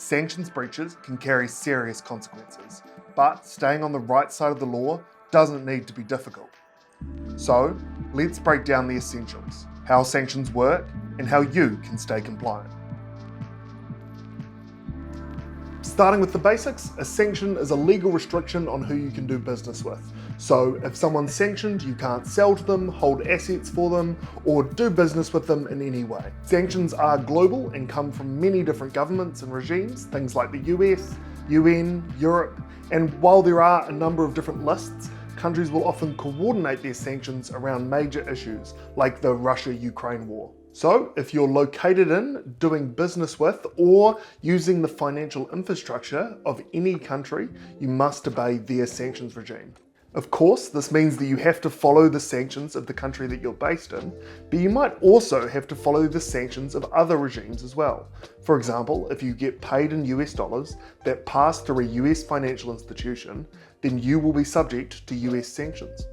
Sanctions breaches can carry serious consequences, but staying on the right side of the law doesn't need to be difficult. So, let's break down the essentials, how sanctions work, and how you can stay compliant. Starting with the basics, a sanction is a legal restriction on who you can do business with. So if someone's sanctioned, you can't sell to them, hold assets for them, or do business with them in any way. Sanctions are global and come from many different governments and regimes, things like the US, UN, Europe, and while there are a number of different lists, countries will often coordinate their sanctions around major issues like the Russia-Ukraine war. So if you're located in, doing business with, or using the financial infrastructure of any country, you must obey their sanctions regime. Of course, this means that you have to follow the sanctions of the country that you're based in, but you might also have to follow the sanctions of other regimes as well. For example, if you get paid in US dollars that pass through a US financial institution, then you will be subject to US sanctions.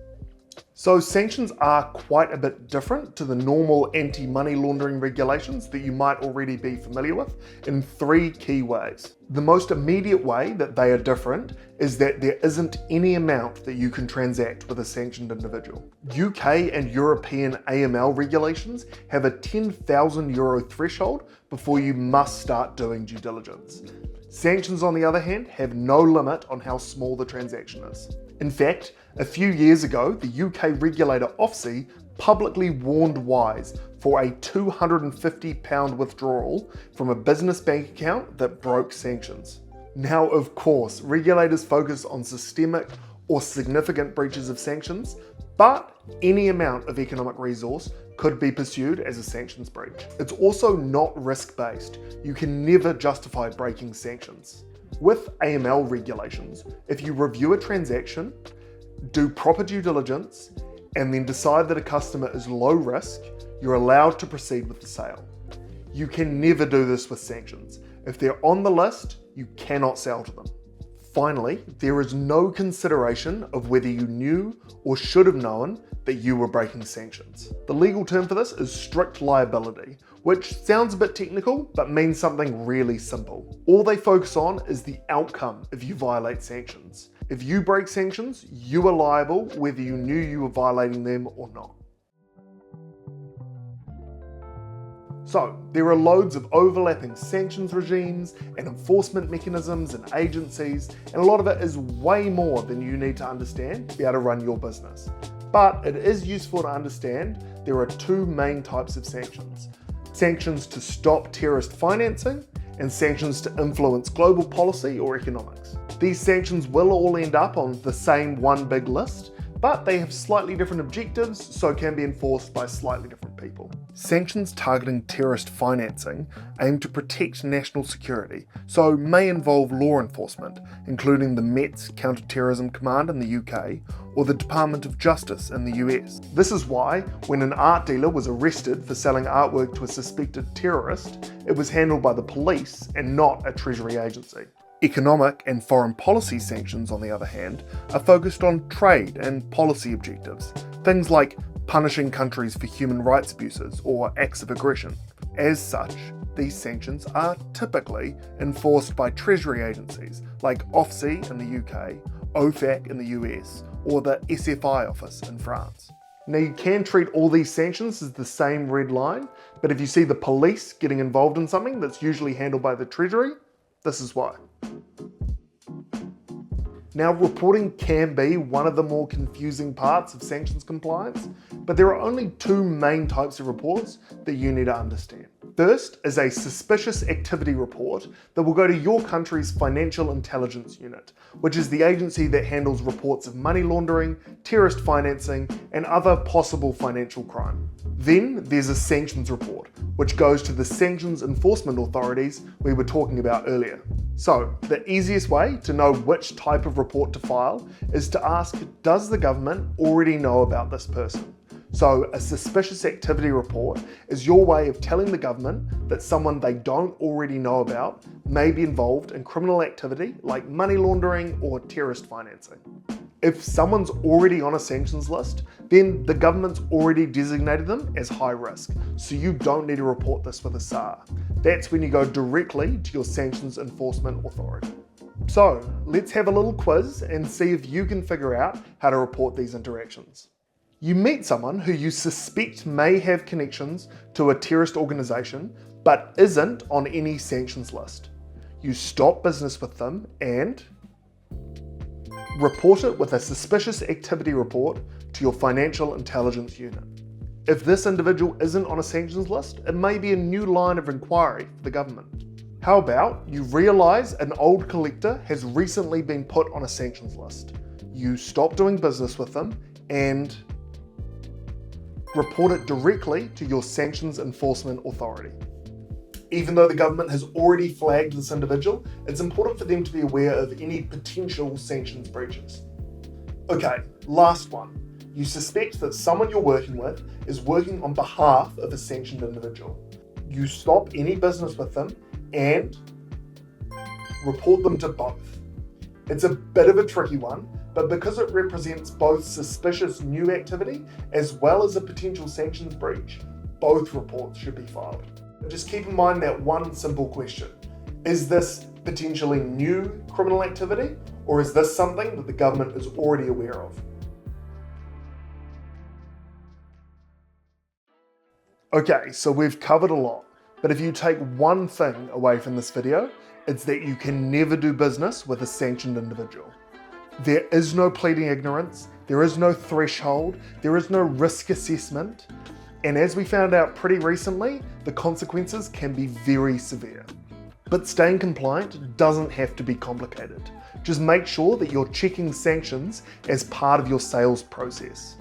So sanctions are quite a bit different to the normal anti-money laundering regulations that you might already be familiar with in three key ways. The most immediate way that they are different is that there isn't any amount that you can transact with a sanctioned individual. UK and European AML regulations have a €10,000 threshold before you must start doing due diligence. Sanctions, on the other hand, have no limit on how small the transaction is. In fact, a few years ago, the UK regulator Ofsted publicly warned Wise for a £250 withdrawal from a business bank account that broke sanctions. Now, of course, regulators focus on systemic or significant breaches of sanctions, but any amount of economic resource could be pursued as a sanctions breach. It's also not risk-based. You can never justify breaking sanctions. With AML regulations, if you review a transaction, do proper due diligence, and then decide that a customer is low risk, you're allowed to proceed with the sale. You can never do this with sanctions. If they're on the list, you cannot sell to them. Finally, there is no consideration of whether you knew or should have known that you were breaking sanctions. The legal term for this is strict liability, which sounds a bit technical, but means something really simple. All they focus on is the outcome if you violate sanctions. If you break sanctions, you are liable whether you knew you were violating them or not. So, there are loads of overlapping sanctions regimes and enforcement mechanisms and agencies, and a lot of it is way more than you need to understand to be able to run your business. But it is useful to understand there are two main types of sanctions. Sanctions to stop terrorist financing and sanctions to influence global policy or economics. These sanctions will all end up on the same one big list, but they have slightly different objectives, so can be enforced by slightly different people. Sanctions targeting terrorist financing aim to protect national security, so may involve law enforcement, including the Met's Counter-Terrorism Command in the UK or the Department of Justice in the US. This is why, when an art dealer was arrested for selling artwork to a suspected terrorist, it was handled by the police and not a Treasury agency. Economic and foreign policy sanctions, on the other hand, are focused on trade and policy objectives, things like punishing countries for human rights abuses or acts of aggression. As such, these sanctions are typically enforced by Treasury agencies like Ofsted in the UK, OFAC in the US, or the SFI office in France. Now, you can treat all these sanctions as the same red line, but if you see the police getting involved in something that's usually handled by the Treasury, this is why. Now, reporting can be one of the more confusing parts of sanctions compliance, but there are only two main types of reports that you need to understand. First is a suspicious activity report that will go to your country's financial intelligence unit, which is the agency that handles reports of money laundering, terrorist financing, and other possible financial crime. Then there's a sanctions report, which goes to the sanctions enforcement authorities we were talking about earlier. So, the easiest way to know which type of report to file is to ask, does the government already know about this person? So, a suspicious activity report is your way of telling the government that someone they don't already know about may be involved in criminal activity like money laundering or terrorist financing. If someone's already on a sanctions list, then the government's already designated them as high risk, so you don't need to report this with a SAR. That's when you go directly to your Sanctions Enforcement Authority. So let's have a little quiz and see if you can figure out how to report these interactions. You meet someone who you suspect may have connections to a terrorist organisation but isn't on any sanctions list. You stop business with them and report it with a suspicious activity report to your financial intelligence unit. If this individual isn't on a sanctions list, it may be a new line of inquiry for the government. How about you realise an old collector has recently been put on a sanctions list. You stop doing business with them and report it directly to your Sanctions Enforcement Authority. Even though the government has already flagged this individual, it's important for them to be aware of any potential sanctions breaches. Okay, last one. You suspect that someone you're working with is working on behalf of a sanctioned individual. You stop any business with them and report them to both. It's a bit of a tricky one, but because it represents both suspicious new activity as well as a potential sanctions breach, both reports should be filed. Just keep in mind that one simple question. Is this potentially new criminal activity, or is this something that the government is already aware of? Okay, so we've covered a lot, but if you take one thing away from this video, it's that you can never do business with a sanctioned individual. There is no pleading ignorance, there is no threshold, there is no risk assessment, and as we found out pretty recently, the consequences can be very severe. But staying compliant doesn't have to be complicated. Just make sure that you're checking sanctions as part of your sales process.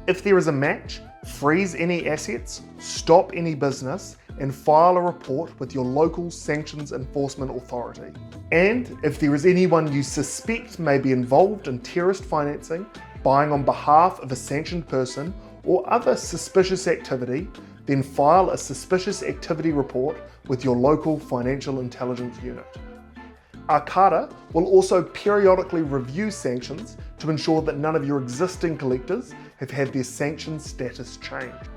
If there is a match, freeze any assets, stop any business, and file a report with your local Sanctions Enforcement Authority. And if there is anyone you suspect may be involved in terrorist financing, buying on behalf of a sanctioned person, or other suspicious activity, then file a suspicious activity report with your local financial intelligence unit. Arcarta will also periodically review sanctions to ensure that none of your existing collectors have had their sanctions status changed.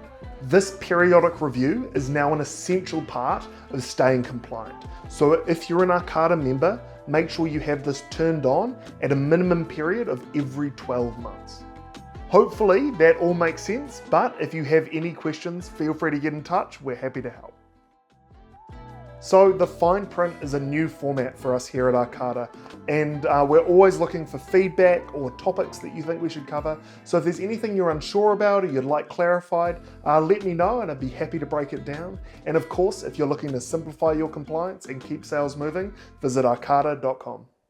This periodic review is now an essential part of staying compliant. So if you're an Arcarta member, make sure you have this turned on at a minimum period of every 12 months. Hopefully that all makes sense, but if you have any questions, feel free to get in touch. We're happy to help. So the fine print is a new format for us here at Arcarta, and we're always looking for feedback or topics that you think we should cover. So if there's anything you're unsure about or you'd like clarified, let me know and I'd be happy to break it down. And of course, if you're looking to simplify your compliance and keep sales moving, visit arcarta.com.